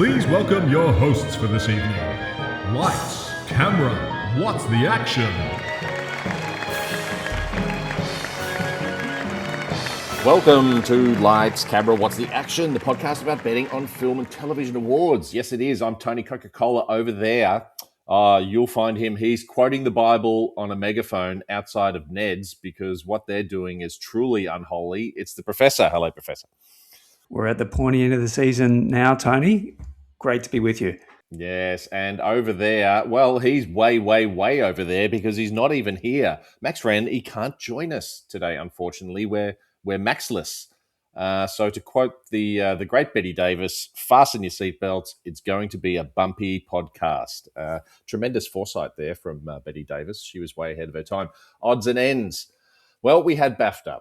Please welcome your hosts for this evening. Lights, camera, what's the action? Welcome to Lights, Camera, What's the Action, the podcast about betting on film and television awards. Yes, it is. I'm Tony Coca-Cola over there. You'll find him. He's quoting the Bible on a megaphone outside of Ned's because what they're doing is truly unholy. It's the Professor. Hello, Professor. We're at the pointy end of the season now, Tony. Great to be with you. Yes, and over there, well, he's way over there because he's not even here. Max Wren, he can't join us today, unfortunately. We're Maxless. So to quote the great Betty Davis, fasten your seatbelts. It's going to be a bumpy podcast. Tremendous foresight there from Betty Davis. She was way ahead of her time. Odds and ends. Well, we had BAFTA.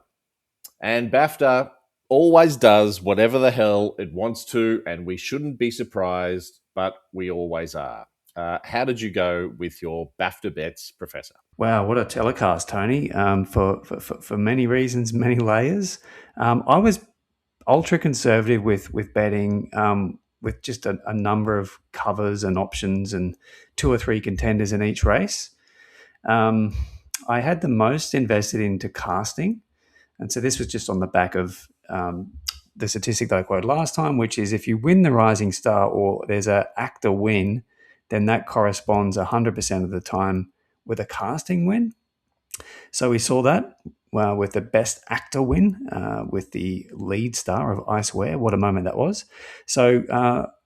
And BAFTA always does whatever the hell it wants to, and we shouldn't be surprised, but we always are. How did you go with your BAFTA bets, Professor? Wow, what a telecast, Tony, for many reasons, many layers. I was ultra conservative with betting, with just a number of covers and options and 2 or 3 contenders in each race. I had the most invested into casting, and so this was just on the back of the statistic that I quoted last time, which is if you win the Rising Star or there's an actor win, then that corresponds 100% of the time with a casting win. So we saw that with the best actor win with the lead star of I Swear. What a moment that was. So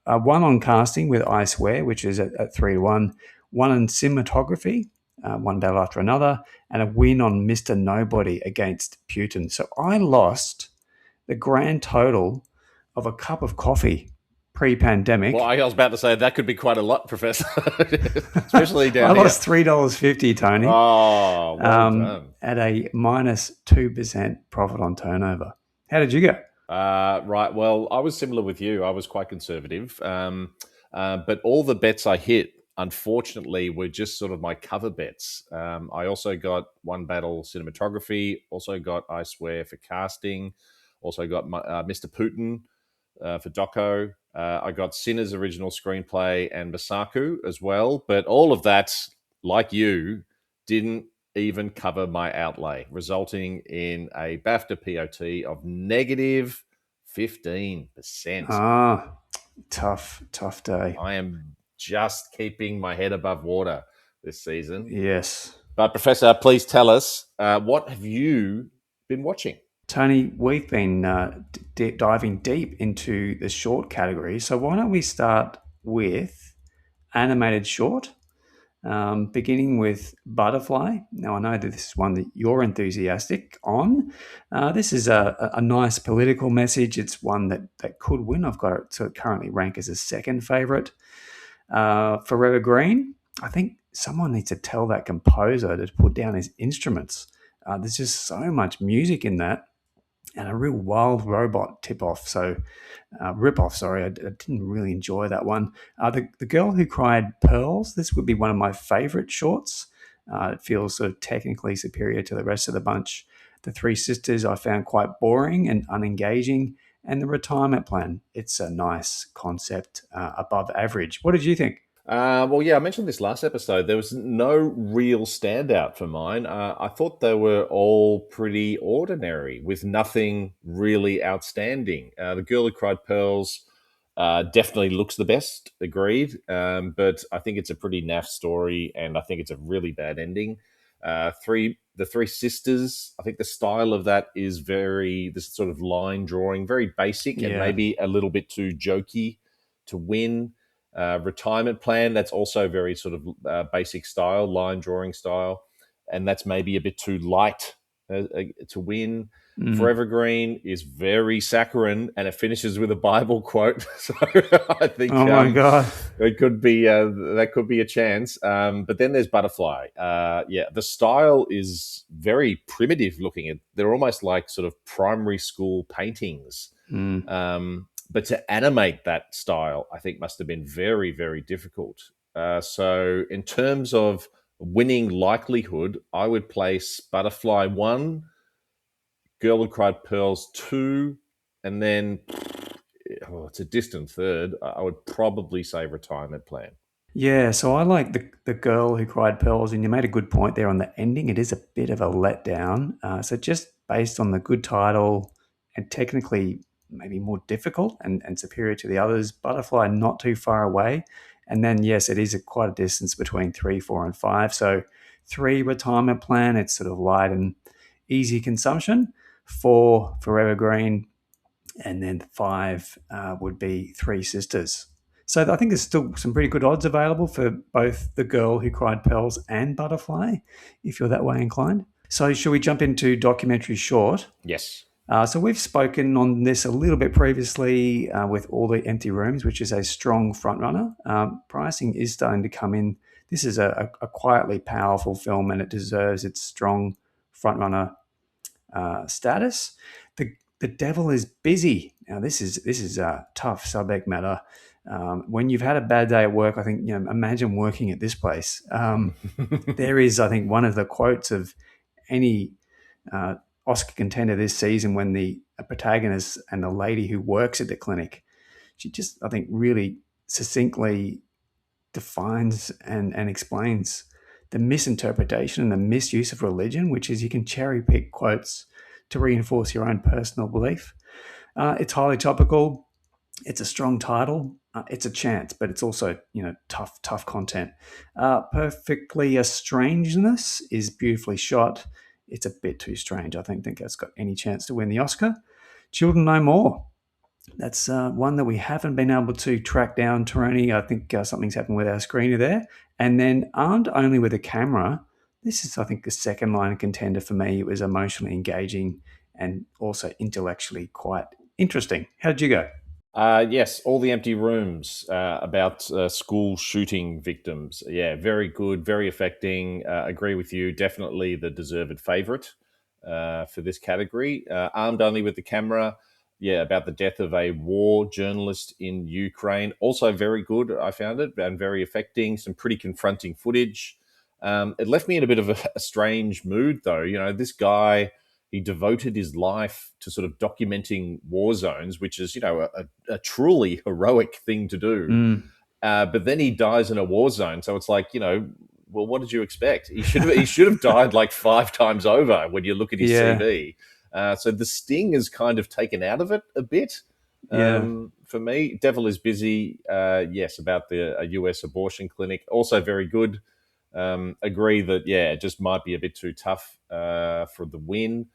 one on casting with I Swear, which is at 3-1, one in cinematography, one battle after another, and a win on Mr. Nobody against Putin. So I lost the grand total of a cup of coffee pre-pandemic. Well, I was about to say that could be quite a lot, Professor, especially down I here. lost $3.50, Tony. Oh, well done. At a minus 2% profit on turnover. How did you go? Right. Well, I was similar with you. I was quite conservative, but all the bets I hit, unfortunately, were just sort of my cover bets. I also got one battle cinematography, also got I Swear for casting, also got Mr. Putin for doco. I got Sinner's original screenplay and Masaku as well. But all of that, like you, didn't even cover my outlay, resulting in a BAFTA POT of negative 15%. Tough day. I am just keeping my head above water this season. Yes. But Professor, please tell us, what have you been watching? Tony, we've been diving deep into the short category. So why don't we start with animated short, beginning with Butterfly. Now, I know that this is one that you're enthusiastic on. This is a nice political message. It's one that could win. I've got it to currently rank as a second favourite. Forever Green, I think someone needs to tell that composer to put down his instruments. There's just so much music in that. And a real wild robot rip-off. I didn't really enjoy that one. The Girl Who Cried Pearls, this would be one of my favourite shorts. It feels sort of technically superior to the rest of the bunch. The Three Sisters I found quite boring and unengaging. And The Retirement Plan, it's a nice concept, above average. What did you think? Well, yeah, I mentioned this last episode. There was no real standout for mine. I thought they were all pretty ordinary with nothing really outstanding. The Girl Who Cried Pearls definitely looks the best, agreed. But I think it's a pretty naff story, and I think it's a really bad ending. The Three Sisters, I think the style of that is this sort of line drawing, very basic and maybe a little bit too jokey to win. Retirement Plan, that's also very sort of basic style, line drawing style, and that's maybe a bit too light to win. Mm. Forever Green is very saccharine, and it finishes with a Bible quote. So I think, my God, it could be that could be a chance. But then there's Butterfly. The style is very primitive looking. They're almost like sort of primary school paintings. Mm. But to animate that style, I think must have been very, very difficult. So in terms of winning likelihood, I would place Butterfly 1, Girl Who Cried Pearls 2, and then it's a distant third. I would probably say Retirement Plan. Yeah, so I like the Girl Who Cried Pearls, and you made a good point there on the ending. It is a bit of a letdown. So just based on the good title and technically maybe more difficult and superior to the others, Butterfly not too far away. And then, yes, it is quite a distance between 3, 4, and 5. So 3, Retirement Plan, it's sort of light and easy consumption. 4, Forever Green. And then 5 would be Three Sisters. So I think there's still some pretty good odds available for both The Girl Who Cried Pearls and Butterfly, if you're that way inclined. So should we jump into documentary short? Yes. So we've spoken on this a little bit previously with All the Empty Rooms, which is a strong frontrunner. Pricing is starting to come in. This is a quietly powerful film, and it deserves its strong frontrunner status. The Devil is Busy. Now, this is a tough subject matter. When you've had a bad day at work, I think, imagine working at this place. There is, I think, one of the quotes of any Oscar contender this season when the protagonist and the lady who works at the clinic, she just, I think, really succinctly defines and explains the misinterpretation and the misuse of religion, which is you can cherry pick quotes to reinforce your own personal belief. It's highly topical. It's a strong title. It's a chance, but it's also, tough content. Perfectly a Strangeness is beautifully shot. It's a bit too strange. I don't think that's got any chance to win the Oscar. Children No More. That's one that we haven't been able to track down, Taroni. I think something's happened with our screener there. And then Armed Only with a Camera. This is, I think, the second line contender for me. It was emotionally engaging and also intellectually quite interesting. How did you go? Yes, All the Empty Rooms, about school shooting victims. Yeah, very good, very affecting. Agree with you. Definitely the deserved favourite for this category. Armed Only with the Camera. Yeah, about the death of a war journalist in Ukraine. Also very good, I found it, and very affecting. Some pretty confronting footage. It left me in a bit of a strange mood, though. This guy, he devoted his life to sort of documenting war zones, which is, a truly heroic thing to do. But then he dies in a war zone. So it's like, well, what did you expect? He should have died like 5 times over when you look at his CV. So the sting is kind of taken out of it a bit. For me, Devil is Busy. Yes, about a US abortion clinic. Also very good. Agree that, it just might be a bit too tough for the win.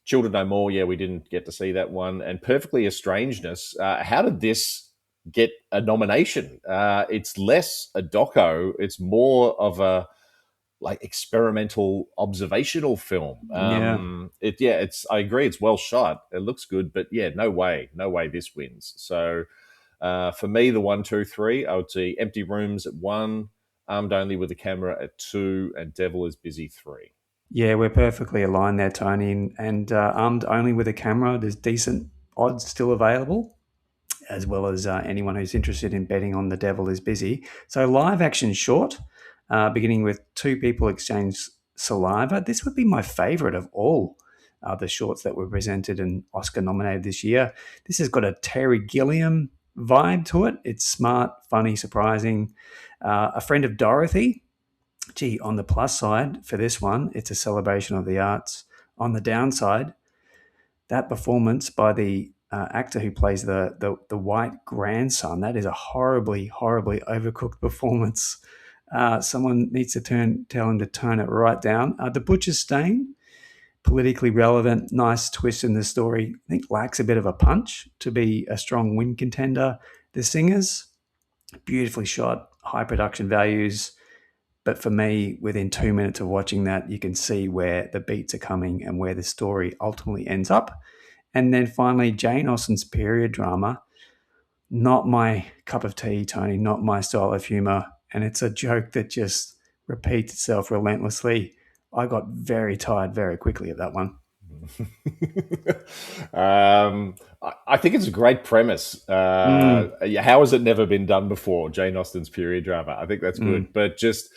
Children No More, we didn't get to see that one. And Perfectly a Strangeness. How did this get a nomination? It's less a doco. It's more of a experimental observational film. I agree, it's well shot. It looks good, but no way this wins. So for me, the 1, 2, 3, I would see Empty Rooms at 1, Armed Only with a Camera at 2, and Devil is Busy 3. Yeah, we're perfectly aligned there, Tony. And Armed Only with a Camera, there's decent odds still available, as well as anyone who's interested in betting on The Devil is Busy. So live action short, beginning with 2 people exchange saliva. This would be my favorite of all the shorts that were presented and Oscar nominated this year. This has got a Terry Gilliam vibe to it. It's smart, funny, surprising. A Friend of Dorothy. Gee, on the plus side for this one, it's a celebration of the arts. On the downside, that performance by the actor who plays the white grandson, that is a horribly overcooked performance. Someone needs to tell him to tone it right down. The Butcher's Stain, politically relevant, nice twist in the story. I think lacks a bit of a punch to be a strong win contender. The Singers, beautifully shot, high production values. But for me, within 2 minutes of watching that, you can see where the beats are coming and where the story ultimately ends up. And then finally, Jane Austen's period drama. Not my cup of tea, Tony, not my style of humour. And it's a joke that just repeats itself relentlessly. I got very tired very quickly of that one. I think it's a great premise. How has it never been done before? Jane Austen's period drama. I think that's good. But just,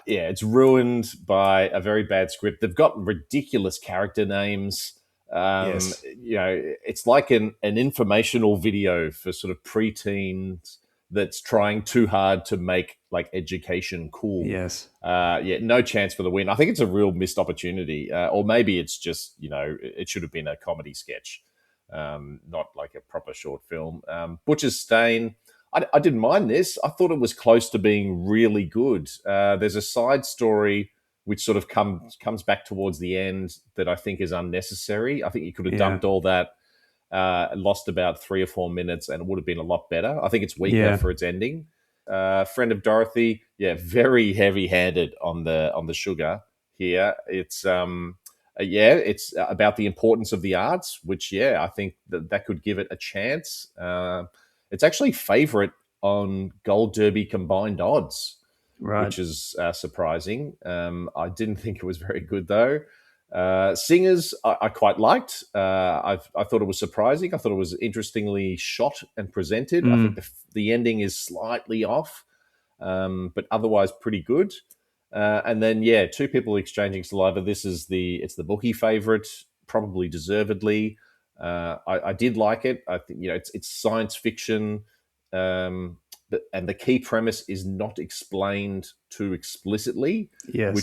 it's ruined by a very bad script. They've got ridiculous character names. Yes. It's like an informational video for sort of preteens that's trying too hard to make like education cool. Yes. No chance for the win. I think it's a real missed opportunity, or maybe it's just it should have been a comedy sketch, not like a proper short film. Butcher's Stain. I didn't mind this. I thought it was close to being really good. There's a side story which sort of comes back towards the end that I think is unnecessary. I think you could have Yeah. dumped all that, lost about 3 or 4 minutes, and it would have been a lot better. I think it's weaker Yeah. for its ending. Friend of Dorothy, very heavy-handed on the sugar here. It's it's about the importance of the arts, which I think that could give it a chance. It's actually favourite on Gold Derby combined odds, Right. which is surprising. I didn't think it was very good though. Singers, I quite liked. I thought it was surprising. I thought it was interestingly shot and presented. I think the ending is slightly off, but otherwise pretty good. And then Two People Exchanging Saliva. It's the bookie favorite, probably deservedly. I did like it. I think it's science fiction, and the key premise is not explained too explicitly, Yes.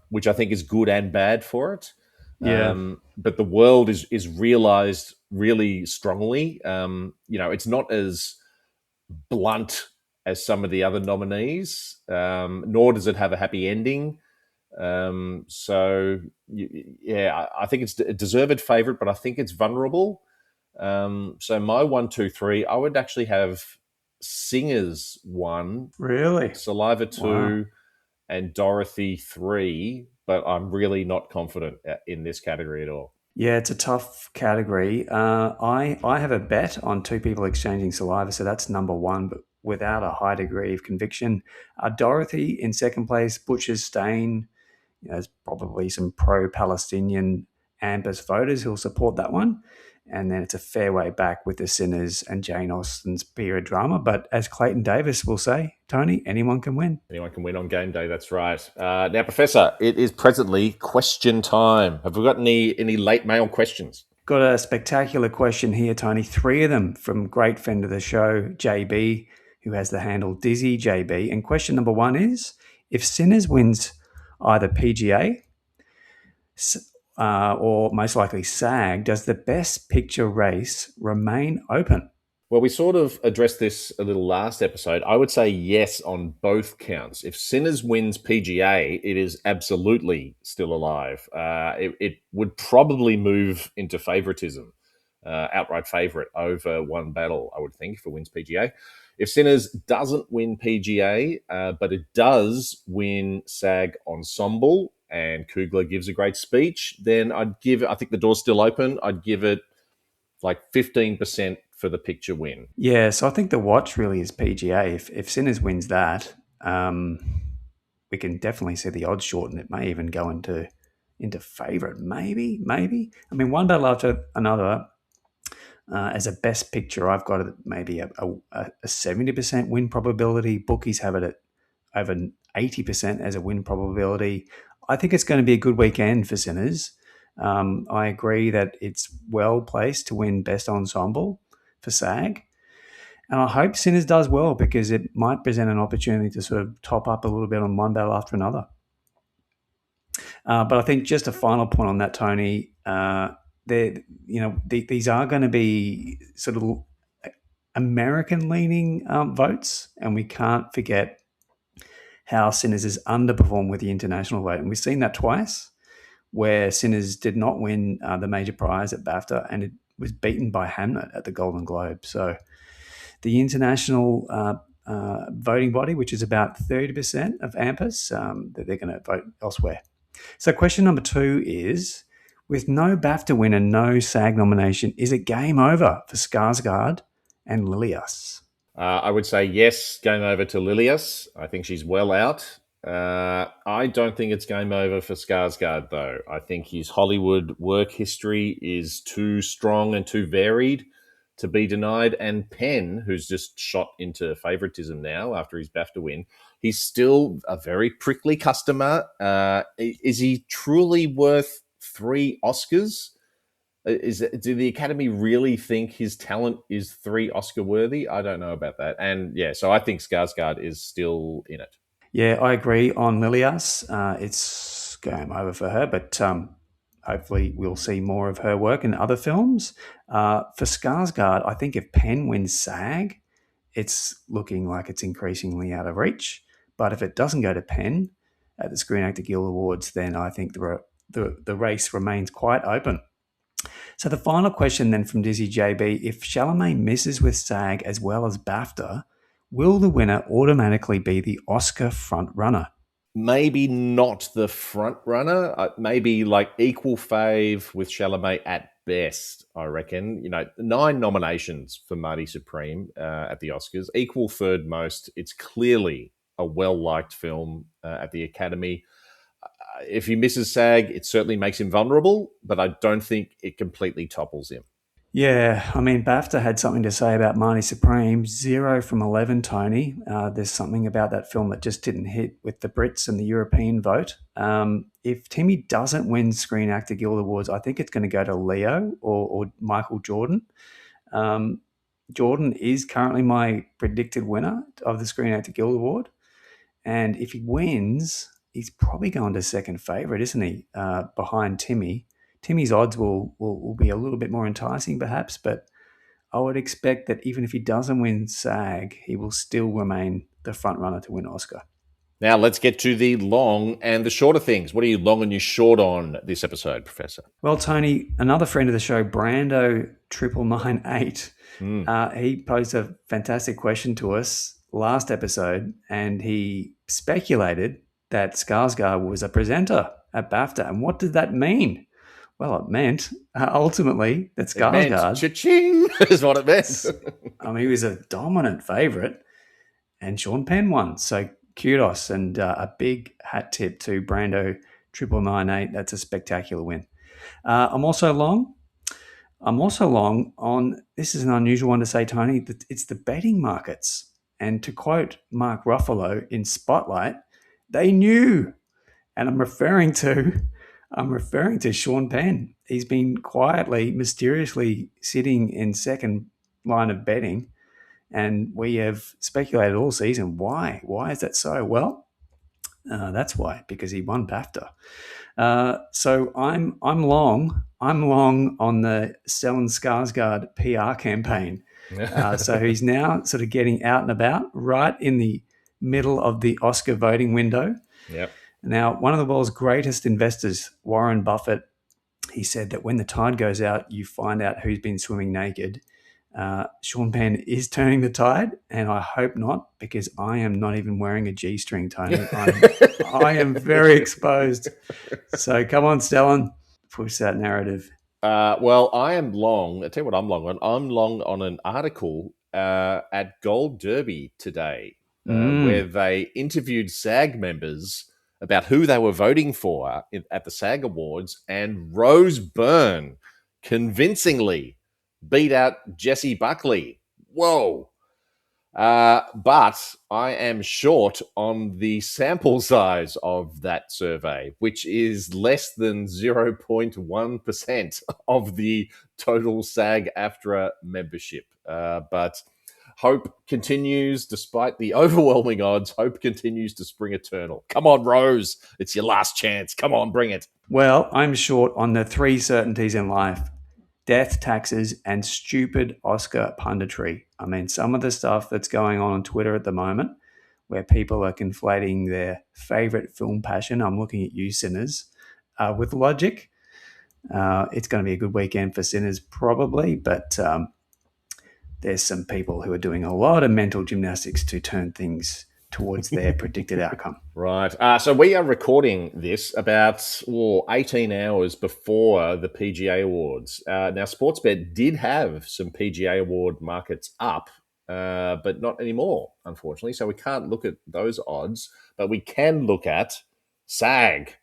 which I think is good and bad for it. Yeah. But the world is realized really strongly. It's not as blunt as some of the other nominees, nor does it have a happy ending. I think it's a deserved favorite, but I think it's vulnerable. So my 1, 2, 3, I would actually have Singers 1, Really? Saliva 2, Wow. and Dorothy 3, but I'm really not confident in this category at all. Yeah, it's a tough category. I have a bet on Two People Exchanging Saliva, so that's number one, but without a high degree of conviction. Dorothy in second place, Butcher's Stain. There's probably some pro-Palestinian AMPAS voters who'll support that one. And then it's a fair way back with The Sinners and Jane Austen's period drama. But as Clayton Davis will say, Tony, anyone can win. Anyone can win on game day, that's right. Now, Professor, it is presently question time. Have we got any late mail questions? Got a spectacular question here, Tony. 3 of them from great friend of the show, JB, who has the handle Dizzy JB. And question number 1 is, if Sinners wins either PGA or most likely SAG, does the Best Picture race remain open? Well, we sort of addressed this a little last episode. I would say yes on both counts. If Sinners wins PGA, it is absolutely still alive. It would probably move into favoritism, outright favorite over One Battle, I would think, if it wins PGA. If Sinners doesn't win PGA, but it does win SAG Ensemble, and Kugler gives a great speech, then I think the door's still open. I'd give it like 15% for the picture win. Yeah, so I think the watch really is PGA. If Sinners wins that, we can definitely see the odds shorten. It may even go into favourite. Maybe. I mean, One Battle after another. As a Best Picture, I've got maybe a 70% win probability. Bookies have it at over 80% as a win probability. I think it's going to be a good weekend for Sinners. I agree that it's well placed to win Best Ensemble for SAG. And I hope Sinners does well, because it might present an opportunity to sort of top up a little bit on One Battle after another. But I think just a final point on that, Tony, these are going to be sort of American-leaning votes, and we can't forget how Sinners has underperformed with the international vote. And we've seen that twice, where Sinners did not win the major prize at BAFTA, and it was beaten by Hamnet at the Golden Globe. So the international voting body, which is about 30% of AMPAS, that they're going to vote elsewhere. So question number 2 is, with no BAFTA win and no SAG nomination, is it game over for Skarsgård and Lilias? I would say yes, game over to Lilias. I think she's well out. I don't think it's game over for Skarsgård, though. I think his Hollywood work history is too strong and too varied to be denied. And Penn, who's just shot into favoritism now after his BAFTA win, he's still a very prickly customer. Is he truly worth 3 Oscars? Do the Academy really think his talent is 3 Oscar worthy? I don't know about that. And yeah, so I think Skarsgård is still in it. Yeah, I agree on Lilias. It's game over for her, but hopefully we'll see more of her work in other films. For Skarsgård, I think if Penn wins SAG, it's looking like it's increasingly out of reach. But if it doesn't go to Penn at the Screen Actor Guild Awards, then I think the race remains quite open. So the final question then from Dizzy JB, if Chalamet misses with SAG as well as BAFTA, will the winner automatically be the Oscar front runner? Maybe not the front runner. Maybe like equal fave with Chalamet at best, I reckon. 9 nominations for Marty Supreme at the Oscars, equal third most. It's clearly a well-liked film at the Academy. If he misses SAG, it certainly makes him vulnerable, but I don't think it completely topples him. Yeah, I mean, BAFTA had something to say about Marty Supreme. 0 from 11, Tony. There's something about that film that just didn't hit with the Brits and the European vote. If Timmy doesn't win Screen Actor Guild Awards, I think it's going to go to Leo or Michael Jordan. Jordan is currently my predicted winner of the Screen Actor Guild Award. And if he wins, he's probably going to second favourite, isn't he, behind Timmy. Timmy's odds will be a little bit more enticing, perhaps, but I would expect that even if he doesn't win SAG, he will still remain the front runner to win Oscar. Now let's get to the long and the shorter things. What are you long and you short on this episode, Professor? Well, Tony, another friend of the show, Brando 9998, he posed a fantastic question to us last episode, and he speculated that Skarsgård was a presenter at BAFTA. And what did that mean? Well, it meant ultimately that Skarsgård... Cha-ching is what it meant. I mean, he was a dominant favourite, and Sean Penn won. So kudos and a big hat tip to Brando 9998. That's a spectacular win. I'm also long on, this is an unusual one to say, Tony, it's the betting markets. And to quote Mark Ruffalo in Spotlight, they knew. And I'm referring to Sean Penn. He's been quietly, mysteriously sitting in second line of betting, and we have speculated all season. Why? Why is that so? Well, that's why, because he won BAFTA. So I'm long on the Stellan Skarsgård PR campaign. So he's now sort of getting out and about right in the middle of the Oscar voting window. Yep. Now, one of the world's greatest investors, Warren Buffett, he said that when the tide goes out, you find out who's been swimming naked. Sean Penn is turning the tide, and I hope not, because I am not even wearing a G-string, Tony. I am very exposed. So come on, Stellan, push that narrative. Well, I am long. I'll tell you what I'm long on. I'm long on an article at Gold Derby today where they interviewed SAG members about who they were voting for at the SAG Awards, and Rose Byrne convincingly beat out Jessie Buckley. Whoa. But I am short on the sample size of that survey, which is less than 0.1% of the total SAG-AFTRA membership. But hope continues, despite the overwhelming odds. Hope continues to spring eternal. Come on, Rose. It's your last chance. Come on, bring it. Well, I'm short on the 3 certainties in life: death, taxes, and stupid Oscar punditry. I mean, some of the stuff that's going on Twitter at the moment, where people are conflating their favorite film passion, I'm looking at you, Sinners, with logic. It's going to be a good weekend for Sinners, probably, but there's some people who are doing a lot of mental gymnastics to turn things towards their predicted outcome. Right. So we are recording this about 18 hours before the PGA Awards. Now, Sportsbet did have some PGA Award markets up, but not anymore, unfortunately. So we can't look at those odds, but we can look at SAG,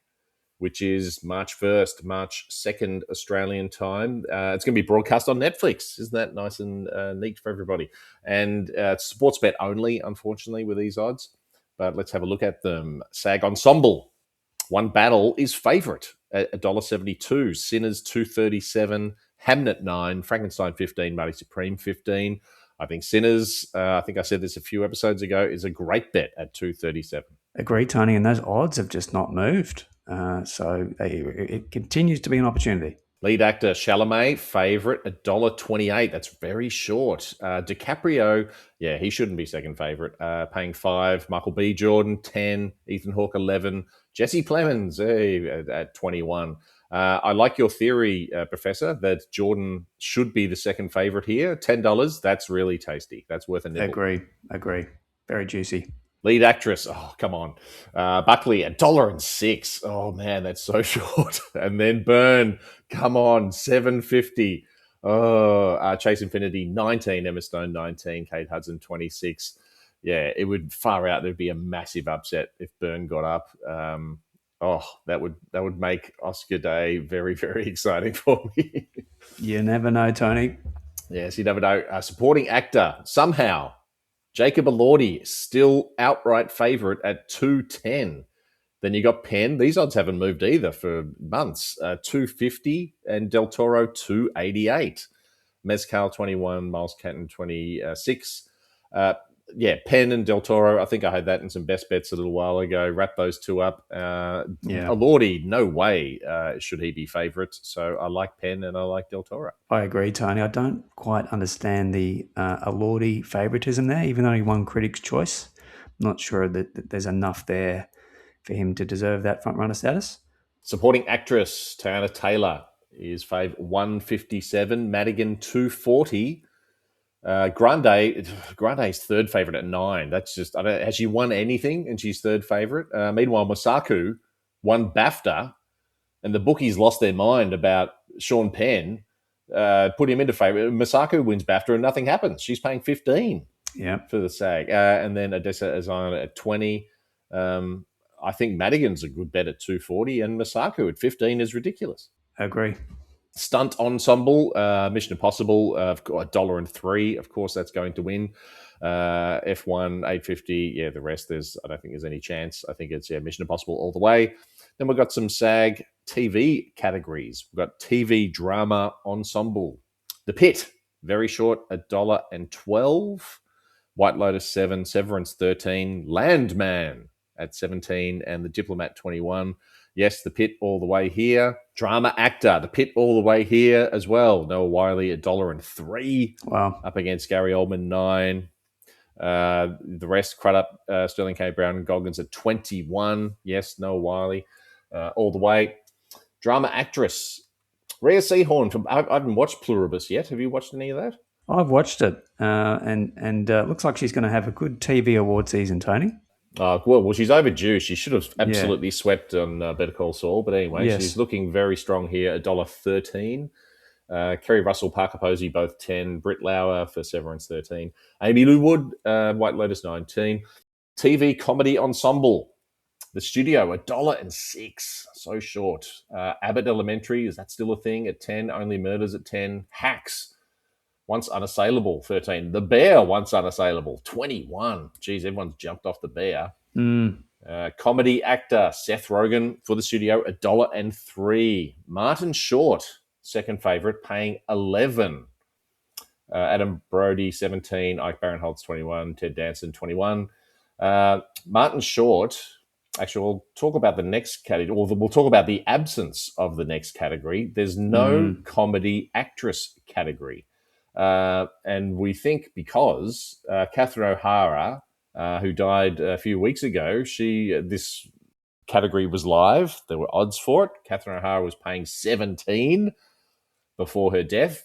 which is March 1st, March 2nd Australian time. It's going to be broadcast on Netflix. Isn't that nice and neat for everybody? And Sportsbet only, unfortunately, with these odds. But let's have a look at them. SAG Ensemble, One Battle is favourite at $1.72. Sinners, $2.37. Hamden at 9, Frankenstein 15, Marty Supreme 15. I think Sinners, I think I said this a few episodes ago, is a great bet at 237. Agree, Tony, and those odds have just not moved. It continues to be an opportunity. Lead actor Chalamet, favourite, $1.28. That's very short. DiCaprio, yeah, he shouldn't be second favourite. Paying 5. Michael B. Jordan, 10. Ethan Hawke, 11. Jesse Plemons, at 21. I like your theory, Professor, that Jordan should be the second favourite here. $10, that's really tasty. That's worth a nibble. Agree. Very juicy. Lead actress, oh, come on. Buckley, $1.06. Oh, man, that's so short. And then Byrne, come on, $7.50. Oh, Chase Infinity, 19. Emma Stone, 19. Kate Hudson, 26. Yeah, it would far out. There'd be a massive upset if Byrne got up. That would make Oscar Day very, very exciting for me. You never know, Tony. Yes, you never know. Supporting actor, somehow, Jacob Elordi, still outright favourite at 210. Then you got Penn. These odds haven't moved either for months. 250 and Del Toro 288. Mezcal 21, Miles Canton 26. Penn and Del Toro. I think I had that in some best bets a little while ago. Wrap those two up. Elordi, no way should he be favourite. So I like Penn and I like Del Toro. I agree, Tony. I don't quite understand the Elordi favouritism there, even though he won Critics' Choice. I'm not sure that there's enough there for him to deserve that front runner status. Supporting actress Tiana Taylor is favourite 157. Madigan 240. Grande's third favourite at 9. That's just, has she won anything and she's third favourite? Meanwhile, Masaku won BAFTA and the bookies lost their mind about Sean Penn, put him into favourite. Masaku wins BAFTA and nothing happens. She's paying 15 for the SAG. And then Odessa Azana at 20. I think Madigan's a good bet at 240 and Masaku at 15 is ridiculous. I agree. Stunt ensemble, Mission Impossible, $1.03. Of course, that's going to win. F1, $8.50. Yeah, the rest, I don't think there's any chance. I think it's Mission Impossible all the way. Then we've got some SAG TV categories. We've got TV drama ensemble. The Pit, very short, $1.12. White Lotus 7, Severance 13, Landman at 17, and The Diplomat 21. Yes, The Pit all the way here. Drama actor, The Pit all the way here as well. Noah Wyle, $1.03. Wow. Up against Gary Oldman, 9. The rest, Crudup, Sterling K. Brown, and Goggins at 21. Yes, Noah Wyle all the way. Drama actress, Rhea Seehorn. I haven't watched Pluribus yet. Have you watched any of that? I've watched it, and looks like she's going to have a good TV award season, Tony. Well, she's overdue. She should have absolutely swept on Better Call Saul. But anyway, she's looking very strong here, $1.13. Kerry Russell, Parker Posey, both 10. Britt Lauer for Severance, 13. Amy Lou Wood, White Lotus, 19. TV comedy ensemble, The Studio, $1.06. So short. Abbott Elementary, is that still a thing? At 10. Only Murders at 10. Hacks, Once Unassailable, 13. The Bear, Once Unassailable, 21. Geez, everyone's jumped off The Bear. Comedy actor Seth Rogen for The Studio, $1.03. Martin Short, second favourite, paying 11. Adam Brody, 17. Ike Barinholtz, 21. Ted Danson, 21. Martin Short, actually, we'll talk about the next category, or we'll talk about the absence of the next category. There's no comedy actress category. And we think because Catherine O'Hara, who died a few weeks ago, this category was live. There were odds for it. Catherine O'Hara was paying 17 before her death.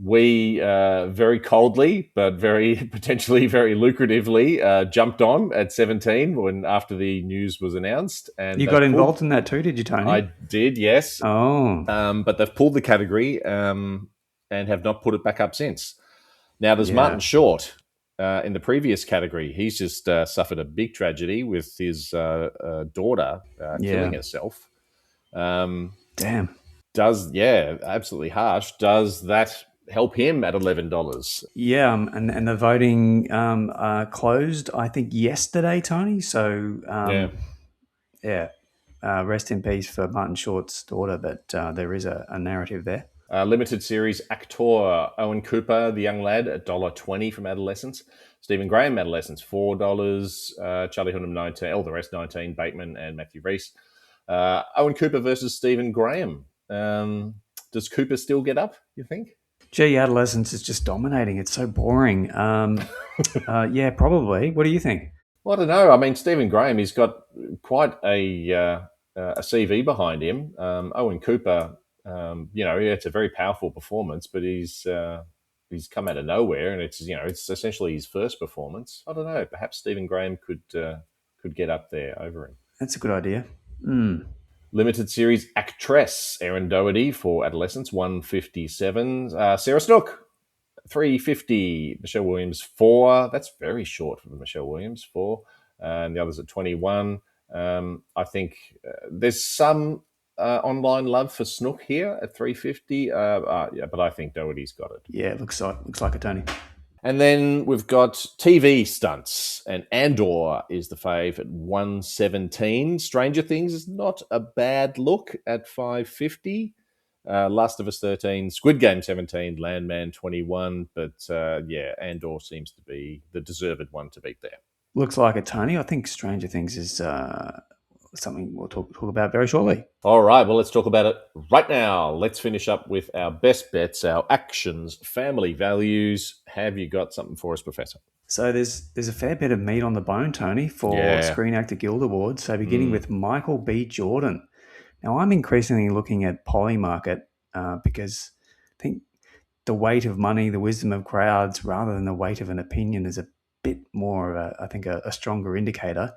We very coldly, but very potentially very lucratively, jumped on at 17 after the news was announced. And you got involved in that too, did you, Tony? I did, yes. Oh, but they've pulled the category and have not put it back up since. Now there's Martin Short in the previous category. He's just suffered a big tragedy with his daughter killing herself. Damn. Absolutely harsh. Does that help him at $11? Yeah, and the voting closed, I think, yesterday, Tony. So, rest in peace for Martin Short's daughter, but there is a narrative there. Limited series actor Owen Cooper, the young lad, $1.20 from Adolescence. Stephen Graham, Adolescence, $4. Charlie Hunnam, 19. All the rest, 19. Bateman and Matthew Reese. Owen Cooper versus Stephen Graham. Does Cooper still get up, you think? Gee, Adolescence is just dominating. It's so boring. Yeah, probably. What do you think? Well, I don't know. I mean, Stephen Graham, he's got quite a CV behind him. Owen Cooper, it's a very powerful performance, but he's come out of nowhere, and it's essentially his first performance. I don't know. Perhaps Stephen Graham could get up there over him. That's a good idea. Limited series actress Erin Doherty for Adolescence, 157. Sarah Snook, 350. Michelle Williams, 4. That's very short for Michelle Williams, 4. And the others at 21. I think there's some online love for Snook here at 350. But I think Doherty's got it. Yeah, it looks like a Tony. And then we've got TV stunts, and Andor is the fave at 117. Stranger Things is not a bad look at 550. Last of Us 13, Squid Game 17, Landman 21. But Andor seems to be the deserved one to beat there. Looks like a Tony. I think Stranger Things is something we'll talk about very shortly. All right, well, let's talk about it right now. Let's finish up with our best bets, our actions, family values. Have you got something for us, Professor? So there's a fair bit of meat on the bone, Tony, for Screen Actor Guild Awards. So beginning with Michael B. Jordan. Now, I'm increasingly looking at Polymarket because I think the weight of money, the wisdom of crowds, rather than the weight of an opinion is a bit more of a stronger indicator.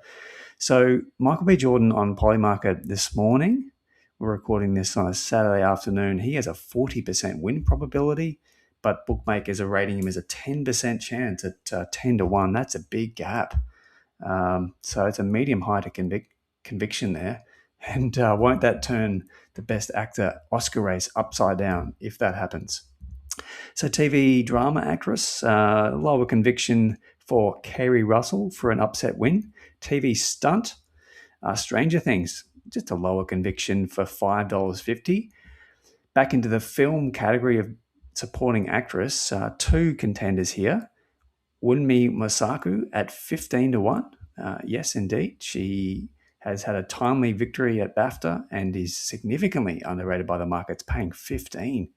So Michael B. Jordan on Polymarket this morning, we're recording this on a Saturday afternoon, he has a 40% win probability, but bookmakers are rating him as a 10% chance at 10 to 1. That's a big gap. So it's a medium high to conviction there. And won't that turn the Best Actor Oscar race upside down if that happens? So TV drama actress, lower conviction for Kerry Russell for an upset win. TV stunt, Stranger Things, just a lower conviction for $5.50. Back into the film category of supporting actress, 2 contenders here. Wunmi Mosaku at 15 to 1. Yes, indeed. She has had a timely victory at BAFTA and is significantly underrated by the markets, paying 15.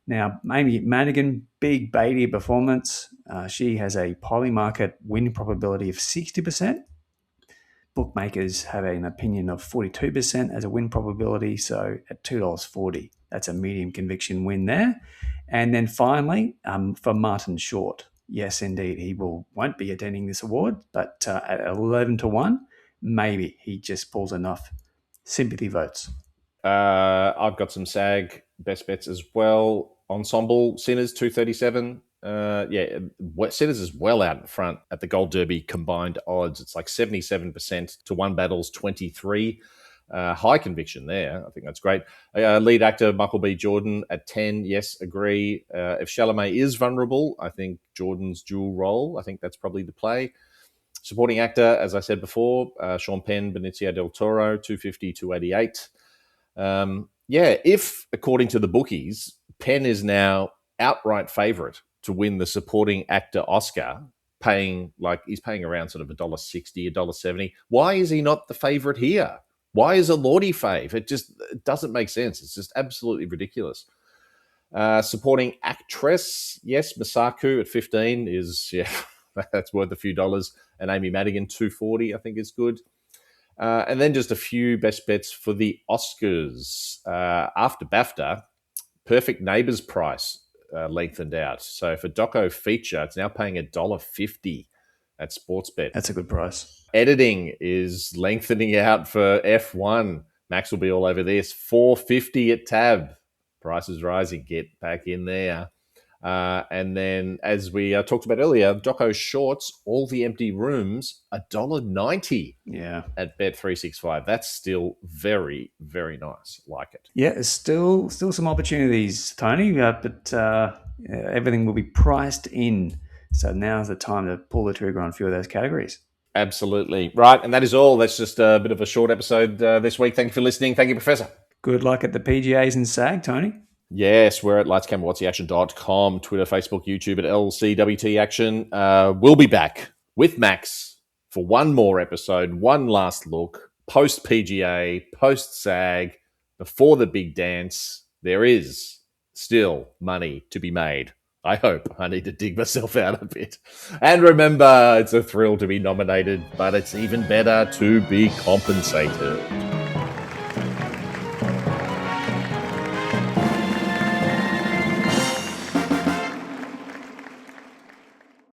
Now, Amy Madigan, big Beatty performance. She has a Polymarket win probability of 60%. Bookmakers have an opinion of 42% as a win probability, so at $2.40, that's a medium conviction win there. And then finally, for Martin Short, yes, indeed, he won't be attending this award, but at 11 to 1, maybe he just pulls enough sympathy votes. I've got some SAG best bets as well. Ensemble, Sinners, 237. Sinners is well out in front at the Gold Derby combined odds. It's like 77% to 1 battles, 23. High conviction there. I think that's great. Lead actor Michael B. Jordan at 10. Yes, agree. If Chalamet is vulnerable, I think Jordan's dual role, I think that's probably the play. Supporting actor, as I said before, Sean Penn, Benicio del Toro, 250, 288. If, according to the bookies, Penn is now outright favourite to win the supporting actor Oscar, he's paying around sort of $1.60, $1.70. Why is he not the favourite here? Why is a Lordy fave? It doesn't make sense. It's just absolutely ridiculous. Supporting actress, yes, Mosaku at 15 is, that's worth a few dollars. And Amy Madigan, 240, I think is good. And then just a few best bets for the Oscars. After BAFTA, Perfect Neighbours price lengthened out. So for Doco Feature, it's now paying $1.50 at Sportsbet. That's a good price. Editing is lengthening out for F1. Max will be all over this. $4.50 at Tab. Price is rising. Get back in there. And then, as we talked about earlier, Doco Shorts, All the Empty Rooms, $1.90 at Bet365. That's still very, very nice. Like it. Yeah, there's still some opportunities, Tony, but everything will be priced in. So now's the time to pull the trigger on a few of those categories. Absolutely. Right. And that is all. That's just a bit of a short episode this week. Thank you for listening. Thank you, Professor. Good luck at the PGAs and SAG, Tony. Yes, we're at lightscamerawatstheaction.com, Twitter, Facebook, YouTube at LCWT Action. We'll be back with Max for one more episode, one last look, post PGA, post SAG, before the big dance. There is still money to be made. I hope. I need to dig myself out a bit. And remember, it's a thrill to be nominated, but it's even better to be compensated.